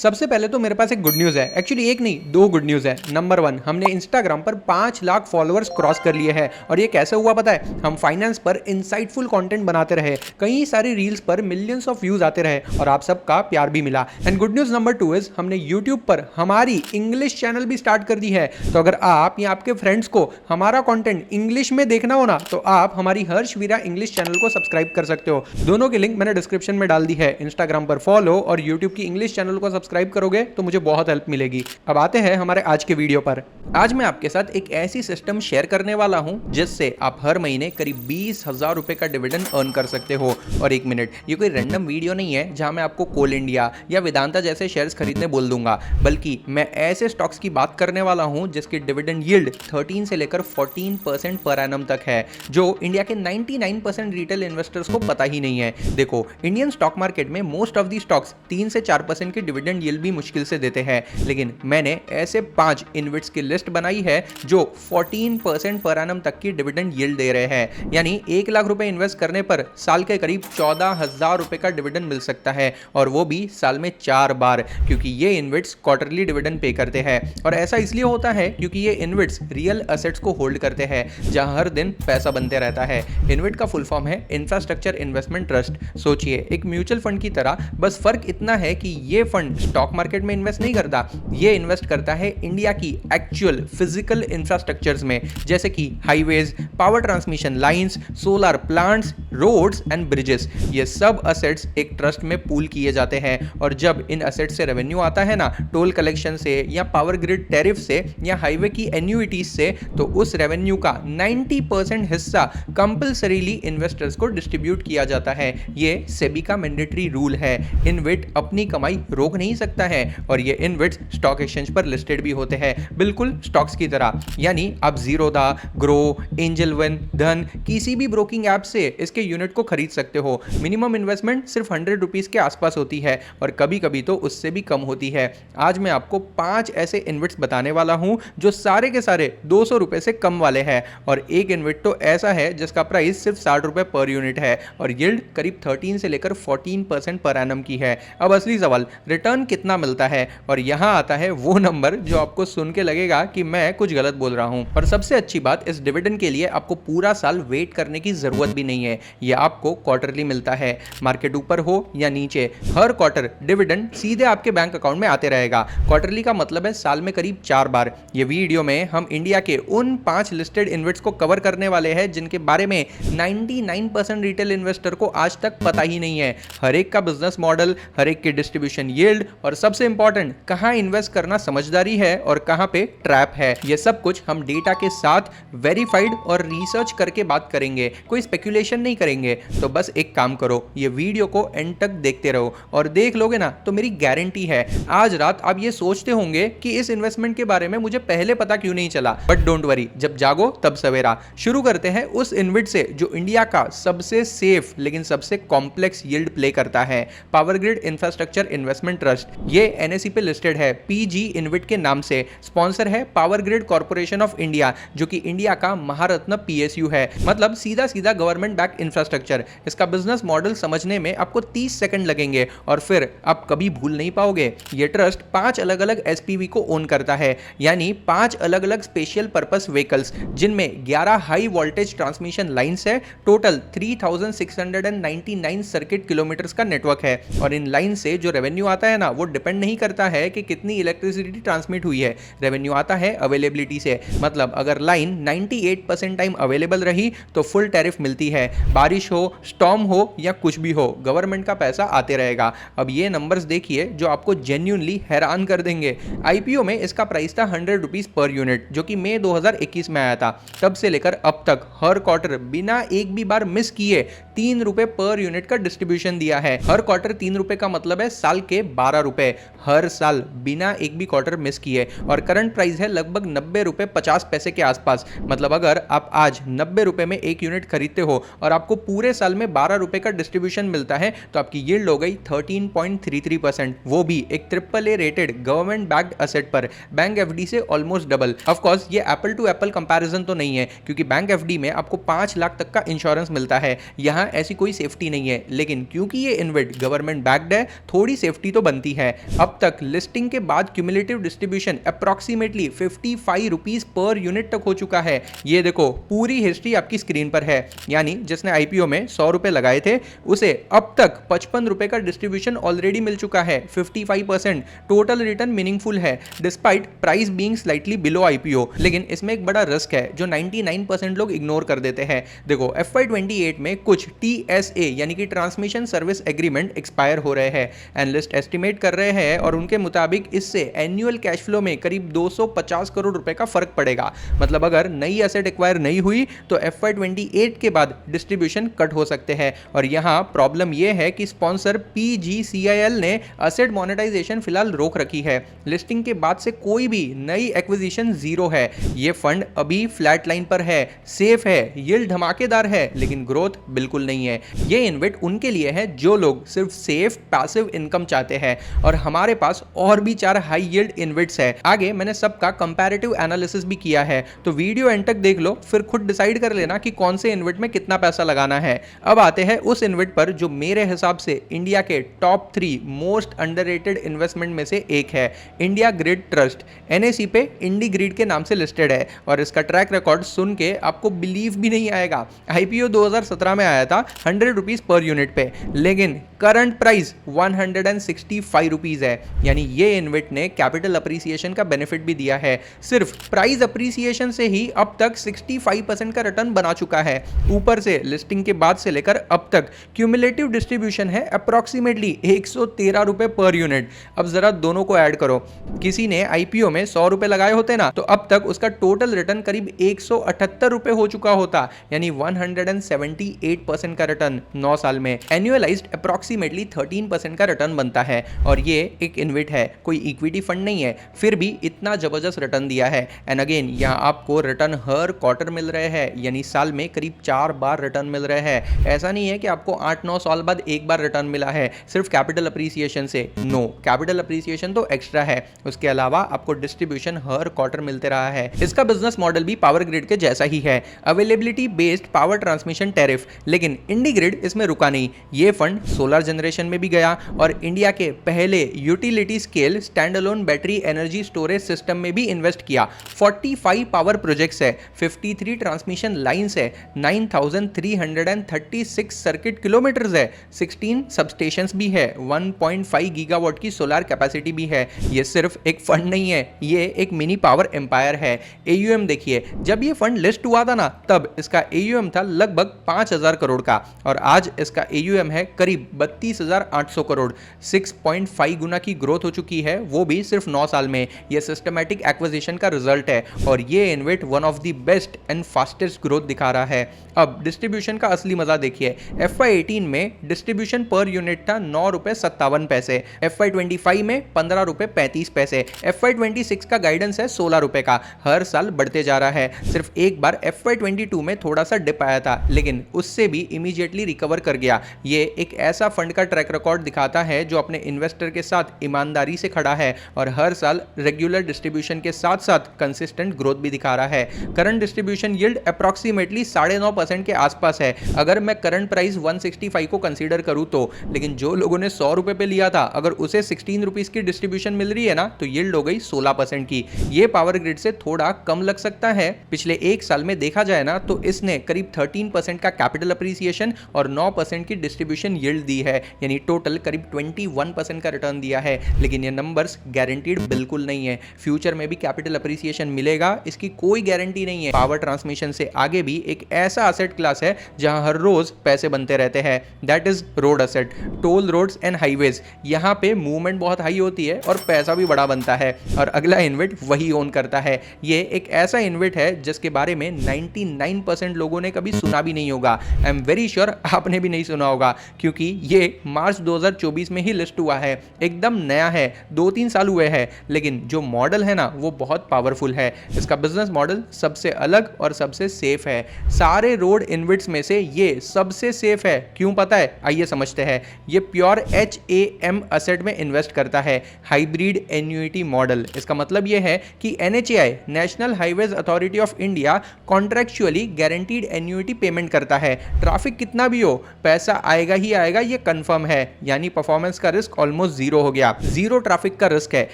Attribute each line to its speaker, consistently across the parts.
Speaker 1: सबसे पहले तो मेरे पास एक गुड न्यूज़ है। एक्चुअली एक नहीं, दो गुड न्यूज़ है। नंबर 1, हमने इंस्टाग्राम पर 5 लाख फॉलोअर्स क्रॉस कर लिए हैं। और ये कैसे हुआ पता है? हम फाइनेंस पर इंसाइटफुल कंटेंट बनाते रहे, कई सारी रील्स पर मिलियंस ऑफ व्यूज आते रहे और आप सबका प्यार भी मिला। And good news number 2 is हमने यूट्यूब पर हमारी इंग्लिश चैनल भी स्टार्ट कर दी है। तो अगर आप या आपके फ्रेंड्स को हमारा कंटेंट इंग्लिश में देखना हो ना, तो आप हमारी हर्ष वीरा इंग्लिश चैनल को सब्सक्राइब कर सकते हो। दोनों की लिंक मैंने डिस्क्रिप्शन में डाल दी है। इंस्टाग्राम पर फॉलो और यूट्यूब की इंग्लिश चैनल को सब्सक्राइब करोगे तो मुझे बहुत हेल्प मिलेगी। अब आते हैं हमारे आज के वीडियो पर। आज मैं आपके साथ एक ऐसी सिस्टम शेयर करने वाला हूं जिससे आप हर महीने करीब 20,000 रुपए का डिविडेंड अर्न कर सकते हो। और एक मिनट, ये कोई रैंडम वीडियो नहीं है जहां मैं आपको कोल इंडिया या वेदांता जैसे शेयर्स खरीदने बोल दूंगा, बल्कि मैं ऐसे स्टॉक्स की बात करने वाला हूं जिसकी डिविडेंड यील्ड 13 से लेकर 14% पर एनम तक है, जो इंडिया के 99% रिटेल इन्वेस्टर्स को पता ही नहीं है। देखो, इंडियन स्टॉक मार्केट में मोस्ट ऑफ दी स्टॉक्स 3 से 4% की डिविडेंड यील्ड भी मुश्किल से देते हैं, लेकिन मैंने ऐसे 5 इन्विट्स की लिस्ट बनाई है जो 14% पर एनम तक की डिविडेंड यील्ड दे रहे हैं। यानी 1 लाख रुपए इन्वेस्ट करने पर साल के करीब 14,000 रुपए का डिविडेंड मिल सकता है, और वो भी साल में 4 बार, क्योंकि ये इन्विट्स क्वार्टरली डिविडेंड पे करते हैं। और ऐसा इसलिए होता है क्योंकि ये इन्विट्स रियल असेट्स को होल्ड करते हैं जहां हर दिन पैसा बनते रहता है। इन्विट का फुल फॉर्म है इंफ्रास्ट्रक्चर इन्वेस्टमेंट ट्रस्ट। सोचिए, एक म्यूचुअल फंड की तरह, बस फर्क इतना है कि ये फंड स्टॉक मार्केट में इन्वेस्ट नहीं करता, ये इन्वेस्ट करता है इंडिया की एक्चुअल फिजिकल इंफ्रास्ट्रक्चर्स में, जैसे कि highways, power transmission lines, solar plants, roads and bridges. ये सब असेट्स एक ट्रस्ट में पूल किए जाते हैं, और जब इन असेट्स से रेवेन्यू आता है ना, टोल कलेक्शन से या पावर ग्रिड टैरिफ से या हाईवे की एन्युइटीज से, तो उस रेवेन्यू का 90% हिस्सा कंपल्सरीली इन्वेस्टर्स को डिस्ट्रीब्यूट किया जाता है। ये सेबी का मैंडेटरी रूल है। इन्विट अपनी कमाई रोक नहीं सकता है, और ये इन्विट्स स्टॉक एक्सचेंज पर लिस्टेड भी होते हैं, बिल्कुल स्टॉक्स की तरह। यानी आप जीरोधा, ग्रो, एंजल वन, धन, किसी भी ब्रोकिंग ऐप से इसके यूनिट को खरीद सकते हो। मिनिमम इन्वेस्टमेंट सिर्फ 100 रुपीज के आसपास होती है, और कभी कभी तो उससे भी कम होती है। आज मैं आपको 5 ऐसे इन्विट्स बताने वाला हूं जो सारे के सारे 200 रुपए से कम वाले हैं, और एक इन्विट तो ऐसा है जिसका प्राइस सिर्फ 60 रुपए पर यूनिट है, और यील्ड करीब 13 से लेकर 14% पर एनम की है। अब असली सवाल, रिटर्न कितना मिलता है? और यहां आता है वो नंबर जो आपको सुन के लगेगा कि मैं कुछ गलत बोल रहा हूं। और सबसे अच्छी बात, इस डिविडेंड के लिए आपको पूरा साल वेट करने की जरूरत भी नहीं है। यह आपको क्वार्टरली मिलता है। मार्केट ऊपर हो या नीचे, हर क्वार्टर डिविडेंड सीधे आपके बैंक अकाउंट में आते रहेगा। क्वार्टरली का मतलब है साल में करीब 4 बार। ये वीडियो में हम इंडिया के उन 5 लिस्टेड इन्विट्स को कवर करने वाले हैं जिनके बारे में 99% रिटेल इन्वेस्टर को आज तक पता ही नहीं है। हर एक का बिजनेस मॉडल, हर एक की डिस्ट्रीब्यूशन यील्ड, और सबसे इंपॉर्टेंट, कहां इन्वेस्ट करना समझदारी है और कहां पे ट्रैप है। ये सब कुछ हम डेटा के साथ वेरीफाइड और रिसर्च करके बात करेंगे, कोई स्पेकुलेशन नहीं करेंगे। तो बस एक काम करो, ये वीडियो को एंड तक देखते रहो, और देख लोगे ना तो मेरी गारंटी है आज रात आप ये सोचते होंगे कि इस इन्वेस्टमेंट के बारे में मुझे पहले पता क्यों नहीं चला। बट डोंट वरी, जब जागो तब सवेरा। शुरू करते हैं उस इन्विट से जो इंडिया का सबसे सेफ लेकिन सबसे कॉम्प्लेक्स यील्ड प्ले करता है, power grid infrastructure investment trust. ये एनएसई पे लिस्टेड है, पीजी इन्विट के नाम से। स्पॉन्सर है power grid corporation of India, जो कि इंडिया का महारत्न पीएसयू है, मतलब सीधा सीधा गवर्नमेंट बैक इंफ्रास्ट्रक्चर। इसका बिजनेस मॉडल समझने में आपको 30 सेकंड लगेंगे और फिर आप कभी भूल नहीं पाओगे। ये ट्रस्ट 5 अलग अलग एसपीवी को ओन करता है, यानी 5 अलग अलग स्पेशल पर्पस व्हीकल्स, जिनमें 11 हाई वोल्टेज ट्रांसमिशन लाइंस है। टोटल 3699 सर्किट किलोमीटर्स का नेटवर्क है, और इन लाइन से जो रेवेन्यू आता है ना, वो डिपेंड नहीं करता है कि कितनी इलेक्ट्रिसिटी ट्रांसमिट हुई है। रेवेन्यू आता है अवेलेबिलिटी से, मतलब अगर लाइन 98% टाइम अवेलेबल रही तो फुल टैरिफ मिलती है। बारिश हो, स्टॉर्म हो या कुछ भी हो, गवर्नमेंट का पैसा आते रहेगा। अब ये नंबर्स देखिए जो आपको जेन्युइनली हैरान कर देंगे। आईपीओ में इसका प्राइस था 100 रुपीज पर यूनिट, जो कि मई 2021 में आया था। तब से लेकर अब तक हर क्वार्टर बिना एक भी बार मिस किए 3 रुपए पर यूनिट का डिस्ट्रीब्यूशन दिया है। हर क्वार्टर 3 रुपए का मतलब है साल के 12 रुपए, हर साल बिना एक भी क्वार्टर मिस किए। और करंट प्राइस है लगभग 90 रुपए 50 पैसे के आसपास। मतलब अगर आप आज 90 रुपए में एक यूनिट खरीदते हो और आपको पूरे साल में 12 रुपए का डिस्ट्रीब्यूशन मिलता है, तो आपकी यील्ड हो गई 13.33%, वो भी एक AAA rated government backed asset पर। बैंक एफडी से ऑलमोस्ट डबल। ऑफ कोर्स ये एप्पल टू एप्पल कंपैरिजन तो नहीं है, क्योंकि बैंक एफडी में आपको 5 लाख तक का इंश्योरेंस मिलता है। यहां ऐसी कोई सेफ्टी नहीं है, लेकिन क्योंकि ये इन्वेट गवर्नमेंट बैक्ड है, थोड़ी सेफ्टी तो बनती करती है। अब तक लिस्टिंग के बाद cumulative distribution approximately 55 rupees per unit तक हो चुका है। ये देखो पूरी हिस्ट्री आपकी स्क्रीन पर है, यानी जिसने आईपीओ में 100 रुपए लगाए थे उसे अब तक 55 रुपए का डिस्ट्रीब्यूशन ऑलरेडी मिल चुका है। 55% टोटल रिटर्न मीनिंगफुल है despite price being slightly below IPO. लेकिन इसमें एक बड़ा रिस्क है जो 99% लोग इग्नोर कर देते हैं। देखो FY28 में कुछ TSA यानी कि ट्रांसमिशन सर्विस एग्रीमेंट एक्सपायर हो रहे हैं। एनालिस्ट एस्टिमेट कर रहे हैं और उनके मुताबिक इससे एनुअल कैश फ्लो में करीब 250 करोड़ रुपए का फर्क पड़ेगा। मतलब अगर नई एसेट एक्वायर नहीं हुई तो FY28 के बाद डिस्ट्रीब्यूशन कट हो सकते हैं। और यहां प्रॉब्लम यह है कि स्पॉन्सर PGCIL ने एसेट मोनेटाइजेशन फिलहाल रोक रखी है। लिस्टिंग के बाद से कोई भी नई एक्विजिशन जीरो है। यह फंड अभी फ्लैट लाइन पर है, सेफ है, यील्ड धमाकेदार है, लेकिन ग्रोथ बिल्कुल नहीं है। ये इन्वेट उनके लिए है जो लोग सिर्फ सेफ पैसिव इनकम चाहते हैं। और हमारे पास और भी 4 हाई यील्ड इन्वेट्स है। आगे मैंने सबका कंपैरेटिव एनालिसिस भी किया है, तो वीडियो एंड तक देख लो, फिर खुद डिसाइड कर लेना कि कौन से इन्वेट में कितना पैसा लगाना है। अब आते हैं उस इन्वेट पर जो मेरे हिसाब से इंडिया के टॉप 3 मोस्ट अंडररेटेड इन्वेस्टमेंट में से एक है, इंडिया ग्रिड ट्रस्ट। NSE पे इंडी ग्रिड के नाम से लिस्टेड है और इसका ट्रैक रिकॉर्ड सुन के आपको बिलीव भी नहीं आएगा। आईपीओ 2017 में आया था 100 रुपीज पर यूनिट पे, लेकिन करंट प्राइस 165 रुपीज है। यानी ये इन्वेट ने कैपिटल अप्रिसिएशन का बेनिफिट भी दिया है। सिर्फ प्राइस अप्रिसिएशन से ही अब तक 65% का रिटर्न बना चुका है। ऊपर से लिस्टिंग के बाद से लेकर अब तक क्यूमुलेटिव डिस्ट्रीब्यूशन है अप्रॉक्सीमेटली 113 रुपए पर यूनिट। अब जरा दोनों को ऐड करो, किसी ने आईपीओ में 100 रुपए लगाए होते ना तो अब तक उसका टोटल रिटर्न करीब 178 रुपए हो चुका होता, यानी 178% का रिटर्न 9 साल में। एनुअलाइज्ड अप्रॉक्सीमेटली 13% का रिटर्न बनता है। और ये एक इन्वेट है, कोई इक्विटी फंड नहीं है, फिर भी इतना जबरदस्त रिटर्न दिया है। एंड अगेन यहाँ आपको रिटर्न हर क्वार्टर मिल रहे हैं, यानी साल में करीब 4 बार रिटर्न मिल रहे हैं। ऐसा नहीं है कि आपको 8-9 साल बाद एक बार रिटर्न मिला है सिर्फ कैपिटल अप्रिसिएशन से। नो, कैपिटल अप्रिसिएशन तो एक्स्ट्रा है, उसके अलावा आपको डिस्ट्रीब्यूशन हर क्वार्टर मिलते रहा है। इसका बिजनेस मॉडल भी पावर ग्रिड के जैसा ही है, availability based power transmission tariff. लेकिन इंडी ग्रिड इसमें रुका नहीं, ये फंड सोलर जनरेशन में भी गया और इंडिया के पहले utility scale standalone battery energy storage system में भी इन्वेस्ट किया। 45 पावर प्रोजेक्ट्स है, 53 ट्रांसमिशन लाइंस है, 9336 सर्किट किलोमीटर्स है, 16 सबस्टेशंस भी है, 1.5 गीगावाट की सोलर कैपेसिटी भी है। ये सिर्फ एक फंड नहीं है, ये एक मिनी पावर एम्पायर है। AUM देखिए, जब ये फंड लिस्ट हुआ था ना तब इसका AUM था लगभग 5000 करोड़ का और आज इसका AUM है करीब 32,800 करोड़। 6.5 गुना की ग्रोथ हो चुकी है, वो भी सिर्फ 9 साल में। ये सिस्टमैटिक एक्विजिशन का रिजल्ट है और ये InvIT one of the best and fastest growth दिखा रहा है। अब डिस्ट्रीब्यूशन का असली मजा देखिए, FY18 में डिस्ट्रीब्यूशन पर यूनिट था 9 रुपए 57 पैसे, FY25 में 15 रुपए 35 पैसे, FY26 का गाइडेंस है 16 रुपए का, हर साल बढ़ते जा रहा है। सिर्फ एक बार FY22 में थोड़ा सा डिप आया था, लेकिन उससे भी इमीडिएटली रिकवर कर गया। ये एक ऐसा फंड का ट्रैक रिकॉर्ड दिखाता है जो अपने इन्वेस्टर के साथ ईमानदारी से खड़ा है और हर साल रेगुलर डिस्ट्रीब्यूशन के साथ साथ कंसिस्टेंट ग्रोथ भी दिखा रहा है। करंट डिस्ट्रीब्यूशन यील्ड अप्रॉक्सीमेटली 9.5% के आसपास है अगर मैं करंट प्राइस 165 को कंसीडर करूं तो। लेकिन जो लोगों ने 100 रुपए पे लिया था, अगर उसे 16 रुपीज की डिस्ट्रीब्यूशन मिल रही है ना तो यील्ड हो गई 16% की। ये पावर ग्रिड से थोड़ा कम लग सकता है। पिछले एक साल में देखा जाए ना तो इसने करीब 13% का कैपिटल अप्रिसिएशन और 9% की डिस्ट्रीब्यूशन यील्ड दी है, यानी टोटल करीब 21% का रिटर्न दिया है। लेकिन ये नंबर्स गारंटीड बिल्कुल नहीं है, फ्यूचर में भी कैपिटल अप्रिसिएशन मिलेगा इसकी कोई गारंटी नहीं है। पावर ट्रांसमिशन से आगे भी एक ऐसा एसेट क्लास है जहां हर रोज पैसे बनते रहते हैं, that is road asset, toll roads and highways. यहां पे मूवमेंट बहुत हाई होती है और पैसा भी बड़ा बनता है और अगला इन्वेट वही ओन करता है। ये एक ऐसा इन्वेट है जिसके बारे में 99% लोगों ने कभी सुना भी नहीं होगा। आई एम वेरी श्योर आपने भी नहीं सुना होगा क्योंकि ये मार्च 2024 में ही लिस्ट हुआ है, एकदम नया है, 2-3 साल हुए हैं। लेकिन जो मॉडल है ना वो बहुत पावरफुल है। इसका बिजनेस मॉडल सबसे अलग और सबसे सेफ है। सारे रोड इन्वेट्स में से ये सबसे सेफ है। क्यों पता है? आइए समझते हैं। ये प्योर HAM असेट में इन्वेस्ट करता है, हाइब्रिड एन्युइटी मॉडल। इसका मतलब ये है कि NHAI national highways authority of India contractually guaranteed annuity payment करता है। ट्रैफिक कितना भी हो पैसा आएगा ही आएगा, ये कंफर्म है, यानी परफॉर्मेंस का रिस्क ऑलमोस्ट जीरो हो गया। जीरो ट्रैफिक का रिस्क है।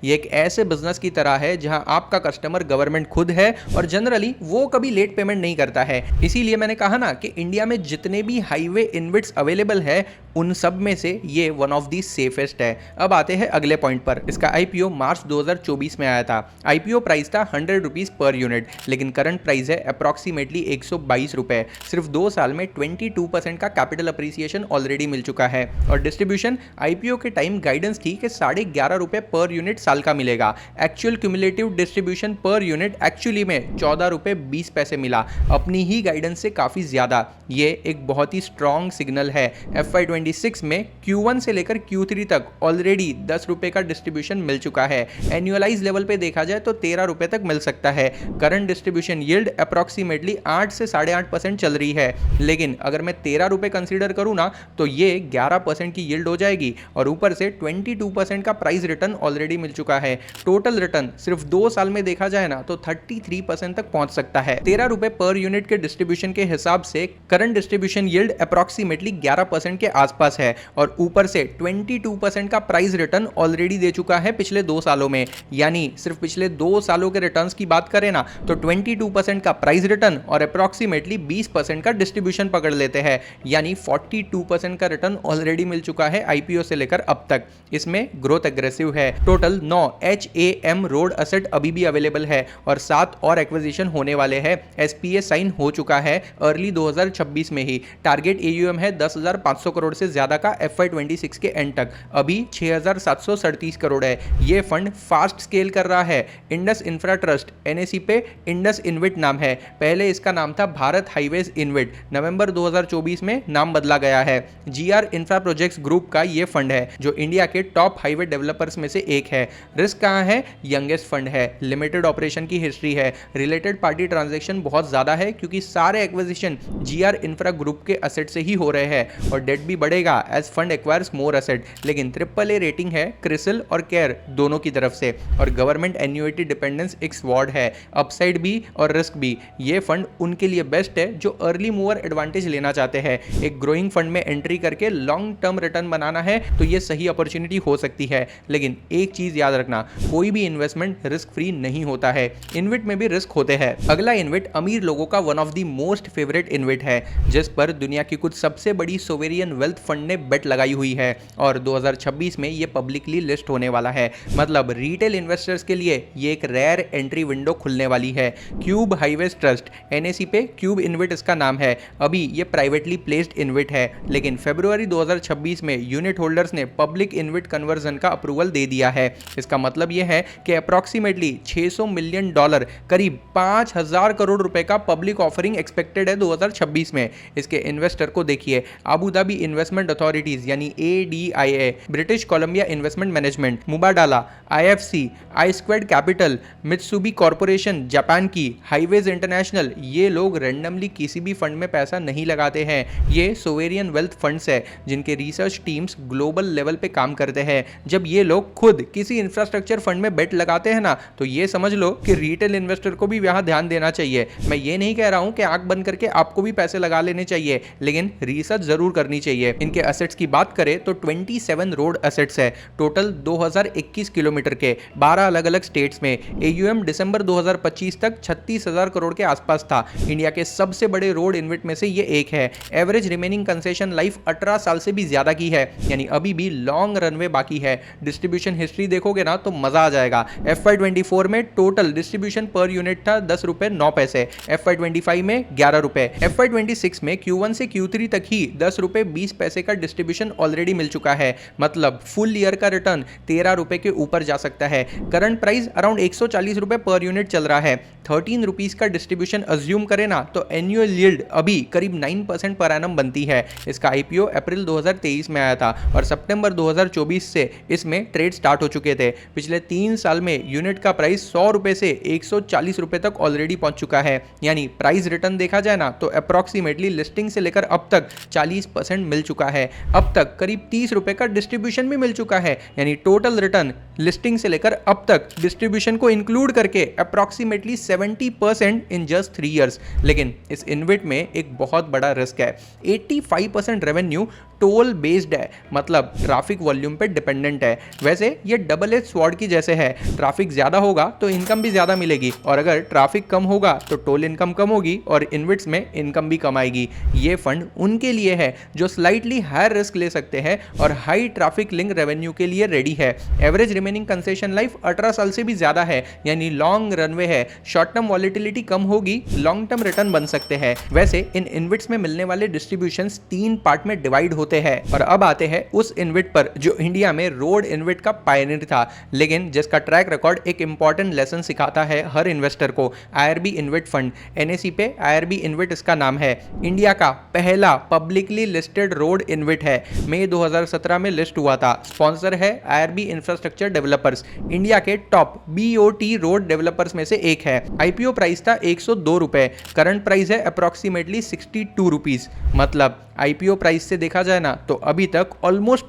Speaker 1: ये एक ऐसे बिजनेस की तरह है जहां आपका कस्टमर गवर्नमेंट खुद है और जनरली वो कभी लेट पेमेंट नहीं करता है। इसीलिए मैंने कहा ना कि इंडिया में जितने भी हाईवे इनविट्स अवेलेबल है उन सब में से ये वन ऑफ दी सेफेस्ट है। अब आते हैं अगले पॉइंट पर। इसका आईपीओ मार्च 2024 में आया था। आईपीओ प्राइस था 100 रुपीज पर यूनिट, लेकिन करंट प्राइस है अप्रॉक्सीमेटली 122 रुपए। सिर्फ 2 साल में 22% का कैपिटल अप्रिसिएशन ऑलरेडी मिल चुका है और डिस्ट्रीब्यूशन आईपीओ के टाइम गाइडेंस थी कि 11.5 रुपए पर यूनिट साल का मिलेगा। Actual cumulative distribution per unit actually में 14 रुपए 20 पैसे मिला, अपनी ही गाइडेंस से काफी ज्यादा। ये एक बहुत ही स्ट्रॉन्ग सिग्नल है। FY26 में Q1 से लेकर Q3 तक ऑलरेडी 10 रुपए का डिस्ट्रीब्यूशन मिल चुका है। एनुअलाइज लेवल पे देखा जाए तो 13 रुपए तक मिल सकता है। करंट डिस्ट्रीब्यूशन यील्ड अप्रॉक्सीमेटली 8 से 8.5% चल रही है, लेकिन अगर मैं 13 रुपए कंसीडर करूं ना तो ये 11% की यील्ड हो जाएगी और ऊपर से 22% का प्राइस रिटर्न ऑलरेडी मिल चुका है। टोटल रिटर्न सिर्फ 2 साल में देखा जाए ना तो 33% तक पहुंच सकता है। 13 रुपए पर यूनिट के डिस्ट्रीब्यूशन के हिसाब से करंट डिस्ट्रीब्यूशन यील्ड अप्रॉक्सीमेटली 11% के आसपास है और ऊपर से 22% का प्राइस रिटर्न ऑलरेडी दे चुका है पिछले 2 सालों में। यानी सिर्फ पिछले 2 सालों के रिटर्न्स की बात करें ना तो 22% का प्राइस रिटर्न और अप्रॉक्सीमेटली 20% का डिस्ट्रीब्यूशन पकड़ लेते हैं, यानी 42% का रिटर्न ऑलरेडी मिल चुका है आईपीओ से लेकर अब तक। इसमें ग्रोथ एग्रेसिव है। टोटल 9 HAM रोड असेट अभी भी अवेलेबल है और 7 और एक्विजिशन होने वाले हैं। SPA साइन हो चुका है अर्ली 2026 में ही। टारगेट AUM है 10,500 करोड़ से ज्यादा का FY26 के एंड तक। अभी 6,737 करोड़ है। ये फंड फास्ट स्केल कर रहा है। इंडस इंफ्रा ट्रस्ट NSE पे इंडस इनविट नाम है। पहले इसका नाम था भारत हाईवेज इनविट। नवंबर 2024 में नाम बदला गया है। GR इंफ्रा प्रोजेक्ट्स ग्रुप का ये फंड है जो इंडिया के टॉप हाईवे डेवलपर्स में से एक है। रिस्क कहाँ है? यंगेस्ट फंड है। लिमिटेड ऑपरेशन की हिस्ट्री है। रिलेटेड पार्टी ट्रांजैक्शन बहुत ज्यादा है क्योंकि सारे एक्विजिशन GR इंफ्रा ग्रुप के असेट से ही हो रहे हैं और डेट भी बढ़ेगा एज फंड एक्वायर्स मोर असेट। लेकिन AAA रेटिंग है क्रिसिल और केयर दोनों की तरफ से और गवर्नमेंट एन्युइटी डिपेंडेंस एक स्वॉर्ड है, अपसाइड भी और रिस्क भी। ये फंड उनके लिए बेस्ट है जो अर्ली मूवर एडवांटेज लेना चाहते हैं। एक ग्रोइंग फंड में एंट्री करके लॉन्ग टर्म रिटर्न बनाना है तो ये सही अपॉर्चुनिटी हो सकती है। लेकिन एक चीज याद रखना, कोई भी इन्वेस्टमेंट रिस्क फ्री नहीं होता है। इनविट में भी रिस्क होते हैं। अगला इनविट अमीर लोगों का one of the most favourite इनविट है जिस पर दुनिया की कुछ सबसे बड़ी सोवेरियन वेल्थ फंड ने बेट लगाई हुई है और 2026 में ये पब्लिकली लिस्ट होने वाला है। मतलब रिटेल इन्वेस्टर्स के लिए ये एक रेयर एंट्री विंडो खुलने वाली है। क्यूब हाईवेज ट्रस्ट NSE पे क्यूब इनविट इसका नाम है। अभी ये प्राइवेटली प्लेस्ड इनविट है, लेकिन फरवरी 2026 में यूनिट होल्डर्स ने पब्लिक इनविट कन्वर्जन का अप्रूवल दे दिया है। इसका मतलब यह है कि अप्रॉक्सीमेटली $600 मिलियन करीब 5,000 करोड़ रुपए का पब्लिक ऑफरिंग एक्सपेक्टेड है 2026 में। इसके इन्वेस्टर को देखिए, अबू धाबी इन्वेस्टमेंट अथॉरिटीज यानी ADIA, British Columbia investment management, Mubadala, IFC, I squared capital, Mitsubishi corporation Japan की, हाईवेज इंटरनेशनल, ये लोग रैंडमली किसी भी फंड में पैसा नहीं लगाते हैं। ये सोवेरियन वेल्थ फंड्स है जिनके रिसर्च टीम्स ग्लोबल लेवल पे काम करते हैं। जब ये लोग खुद किसी इंफ्रास्ट्रक्चर फंड में बेट लगाते हैं ना तो ये समझ लो कि रिटेल इन्वेस्टर को भी यहाँ ध्यान देना चाहिए। मैं ये नहीं कह रहा हूँ कि आंख बंद करके आपको भी पैसे लगा लेने चाहिए, लेकिन रिसर्च जरूर करनी चाहिए। इनके असेट्स की बात करें तो 27 रोड असेट्स है टोटल 2021 किलोमीटर के 12 अलग अलग स्टेट्स में। AUM दिसंबर 2025 तक 36,000 करोड़ के आसपास था। इंडिया के सबसे बड़े रोड इनविट में से ये एक है। एवरेज रिमेनिंग कंसेशन लाइफ 18 साल से भी ज्यादा की है, यानी अभी भी लॉन्ग रनवे बाकी है। डिस्ट्रीब्यूशन हिस्ट्री देखोगे ना तो मजा आ जाएगा। FY24 में टोटल डिस्ट्रीब्यूशन पर यूनिट था 10 रुपए 9 पैसे, FY25 में 11 रुपए, FY26 में Q1 से Q3 तक ही 10 रुपए 20 पैसे का डिस्ट्रीब्यूशन ऑलरेडी मिल चुका है। मतलब फुल ईयर का रिटर्न 13 रुपए के ऊपर जा सकता है। करंट प्राइस अराउंड 140 रुपए पर यूनिट चल रहा है। 13 रुपीज का डिस्ट्रीब्यूशन अज्यूम करें ना तो एनुअल यील्ड अभी करीब 9% पर एनम बनती है। इसका IPO अप्रैल 2023 में आया था और सितंबर 2024 से इसमें ट्रेड स्टार्ट हो चुके थे। पिछले 3 साल में यूनिट का प्राइस 100 रुपए से 140 रुपए तक ऑलरेडी पहुंच चुका है। यानी प्राइस रिटर्न देखा जाए ना तो अप्रॉक्सीमेटली लिस्टिंग से लेकर अब तक 40% मिल चुका है। अब तक करीब 30 रुपए का डिस्ट्रीब्यूशन भी मिल चुका है। यानी टोटल रिटर्न लिस्टिंग से लेकर अब तक डिस्ट्रीब्यूशन को इंक्लूड करके अप्रॉक्सीमेटली 70% इन जस्ट 3 इयर्स। लेकिन इस इनविट में एक बहुत बड़ा रिस्क है। 85% रेवेन्यू टोल बेस्ड है, मतलब ट्रैफिक वॉल्यूम पे डिपेंडेंट है। वैसे ये डबल एज स्वॉर्ड की जैसे है, ट्रैफिक ज्यादा होगा तो इनकम भी ज्यादा मिलेगी, और अगर ट्रैफिक कम होगा तो टोल इनकम कम होगी और इन्विट्स में इनकम भी कम आएगी। ये फंड उनके लिए है जो स्लाइटली हायर रिस्क ले सकते हैं और हाई ट्रैफिक लिंक रेवेन्यू के लिए रेडी है। एवरेज रिमेनिंग कंसेशन लाइफ 18 साल से भी ज्यादा है, यानी लॉन्ग रनवे है। शॉर्ट टर्म वॉलिटिलिटी कम होगी, लॉन्ग टर्म रिटर्न बन सकते हैं। वैसे इन इन्विट्स में मिलने वाले डिस्ट्रीब्यूशंस 3 पार्ट में डिवाइड होते हैं। और अब आते हैं उस इन्विट पर जो इंडिया में रोड इन्विट का पायनियर था, लेकिन जिसका ट्रैक रिकॉर्ड एक इंपॉर्टेंट लेसन सिखाता है हर इन्वेस्टर को। आईआरबी इन्विट फंड, एनएसी पे आईआरबी इन्विट इसका नाम है। इंडिया का पहला पब्लिकली लिस्टेड रोड इन्विट है, मई 2017 में लिस्ट हुआ था। स्पॉन्सर है आईआरबी इंफ्रास्ट्रक्चर डेवलपर्स, इंडिया के टॉप बीओटी रोड डेवलपर्स में से एक है। आईपीओ प्राइस था 102 रुपए, करंट प्राइस है अप्रोक्सीमेटली 62 रुपीज। मतलब आईपीओ प्राइस से देखा जाए ना तो अभी तक ऑलमोस्ट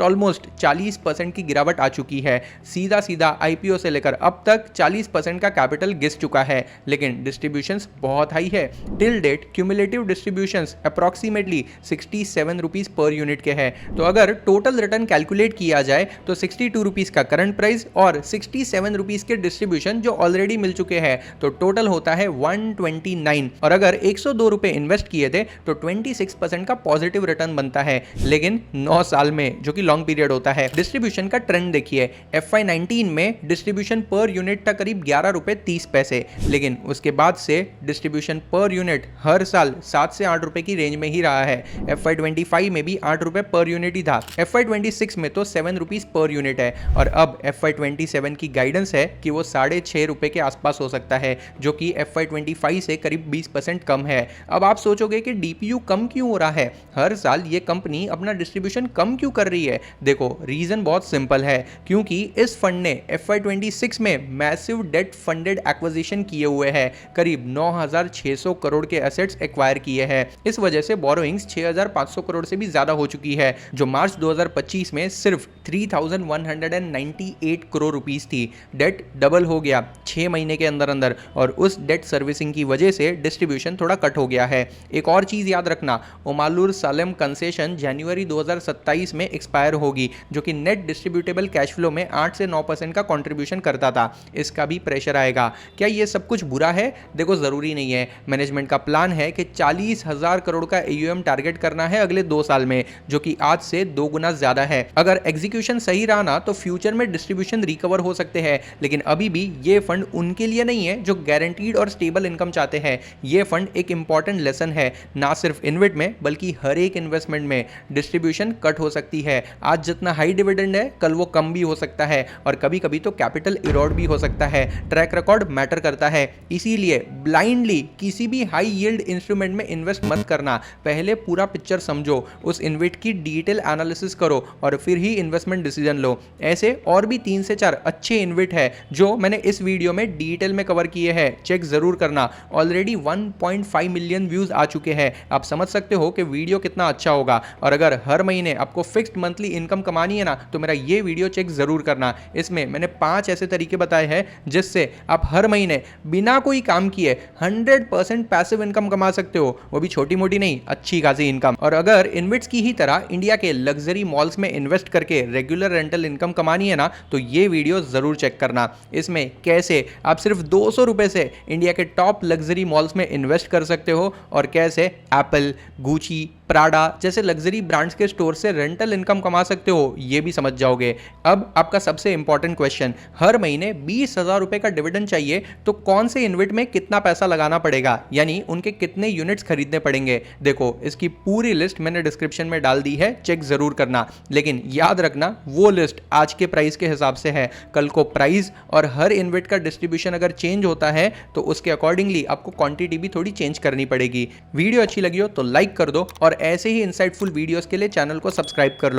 Speaker 1: 40% की गिरावट आ चुकी है। सीधा सीधा आईपीओ से लेकर अब तक 40% का कैपिटल गिस चुका है, लेकिन डिस्ट्रीब्यूशंस बहुत हाई है। Till date cumulative distributions approximately 67 rupees per unit के हैं। तो अगर टोटल रिटर्न कैलकुलेट किया जाए तो 62 रुपीज का करंट प्राइस और 67 रुपीज के डिस्ट्रीब्यूशन जो ऑलरेडी मिल चुके हैं, तो टोटल होता है 129। और अगर 102 रुपए इन्वेस्ट किए थे तो 26% का पॉजिटिव रिटर्न बनता है, लेकिन 9 साल में, जो कि लॉन्ग पीरियड होता है। डिस्ट्रीब्यूशन का ट्रेंड देखिए, FY19 में डिस्ट्रीब्यूशन पर यूनिट था करीब 11 रुपए 30 पैसे, लेकिन उसके बाद से डिस्ट्रीब्यूशन पर यूनिट हर साल 7 से 8 रुपए की रेंज में ही रहा है। FY25 में भी 8 रुपए पर यूनिट ही था। FY26 में तो 7 रुपीज पर यूनिट है, और अब FY27 की गाइडेंस है कि वो 6.5 रुपए के आसपास हो सकता है, जो कि FY25 से करीब 20% कम है। अब आप सोचोगे कि डीपीयू कम क्यों हो रहा है, हर साल ये कंपनी अपना डिस्ट्रीब्यूशन कम क्यों कर रही है? देखो, रीजन बहुत सिंपल है, क्योंकि इस फंड ने FY26 में मैसिव डेट फंडेड एक्विजिशन किए हुए हैं। करीब 9,600 करोड़ के एसेट्स एक्वायर किए हैं। इस वजह से बोरोइंग्स 6,500 करोड़ से भी ज्यादा हो चुकी है, जो मार्च 2025 में सिर्फ 3,198 करोड़ रुपीस थी। डेट डबल हो गया 6 महीने के अंदर अंदर, और उस डेट सर्विसिंग की वजह से डिस्ट्रीब्यूशन थोड़ा कट हो गया है। एक और चीज याद रखना, ओमालूर सालेम कंसेशन जनवरी 2027 में एक्सपायर होगी, जो कि नेट डिस्ट्रीब्यूटेबल कैश फ्लो में 8 से 9% का कंट्रीब्यूशन करता था। इसका भी प्रेशर आएगा। क्या ये सब कुछ बुरा है? देखो, जरूरी नहीं है। मैनेजमेंट का प्लान है कि 40,000 करोड़ का AUM टारगेट करना है अगले 2 साल में, जो कि आज से 2 गुना ज्यादा है। अगर एग्जीक्यूशन सही रहा ना तो फ्यूचर में डिस्ट्रीब्यूशन रिकवर हो सकते हैं, लेकिन अभी भी ये फंड उनके लिए नहीं है जो गारंटीड और स्टेबल इनकम चाहते हैं। ये फंड एक इंपॉर्टेंट लेसन है, ना सिर्फ इन्विट में बल्कि हर एक इन्वेस्टमेंट में। डिस्ट्रीब्यूशन कट हो सकती है, आज जितना हाई डिविडेंड है कल वो कम भी हो सकता है, और कभी कभी तो कैपिटल इरोड भी हो सकता है। ट्रैक रिकॉर्ड मैटर करता है, इसीलिए ब्लाइंडली किसी भी हाई यील्ड इंस्ट्रूमेंट में इन्वेस्ट मत करना। पहले पूरा पिक्चर समझो, उस इन्वेट की डिटेल एनालिसिस करो और फिर ही इन्वेस्टमेंट डिसीजन लो। ऐसे और भी 3 से 4 अच्छे इन्वेट है जो मैंने इस वीडियो में डिटेल में कवर किए हैं, चेक जरूर करना। ऑलरेडी 1.5 मिलियन व्यूज आ चुके हैं, आप समझ सकते हो कि वीडियो कितना अच्छा होगा। और अगर हर महीने आपको फिक्स्ड मंथली इनकम कमानी है ना, तो मेरा ये वीडियो चेक जरूर करना। इसमें मैंने 5 ऐसे तरीके बताए हैं जिससे आप हर महीने बिना कोई काम किए 100% पैसिव इनकम कमा सकते हो, वो भी छोटी मोटी नहीं, अच्छी खासी इनकम। और अगर इन्विट्स की ही तरह इंडिया के लग्जरी मॉल्स में इन्वेस्ट करके रेगुलर रेंटल इनकम कमानी है ना, तो ये वीडियो जरूर चेक करना। इसमें कैसे आप सिर्फ 200 रुपए से इंडिया के टॉप लग्जरी मॉल्स में इन्वेस्ट कर सकते हो, और कैसे एप्पल, गुची, प्राडा जैसे लग्जरी ब्रांड्स के स्टोर से रेंटल इनकम कमा सकते हो, ये भी समझ जाओगे। अब आपका सबसे इंपॉर्टेंट क्वेश्चन, हर महीने 20,000 रुपए का डिविडेंड चाहिए तो कौन से इन्वेट में कितना पैसा लगाना पड़ेगा, यानी उनके कितने यूनिट्स खरीदने पड़ेंगे? देखो, इसकी पूरी लिस्ट मैंने डिस्क्रिप्शन में डाल दी है, चेक जरूर करना। लेकिन याद रखना, वो लिस्ट आज के प्राइस के हिसाब से है। कल को प्राइस और हर इन्वेट का डिस्ट्रीब्यूशन अगर चेंज होता है तो उसके अकॉर्डिंगली आपको क्वांटिटी भी थोड़ी चेंज करनी पड़ेगी। वीडियो अच्छी लगी हो तो लाइक कर दो, और ऐसे ही इंसाइटफुल वीडियोस के लिए चैनल को सब्सक्राइब कर लो।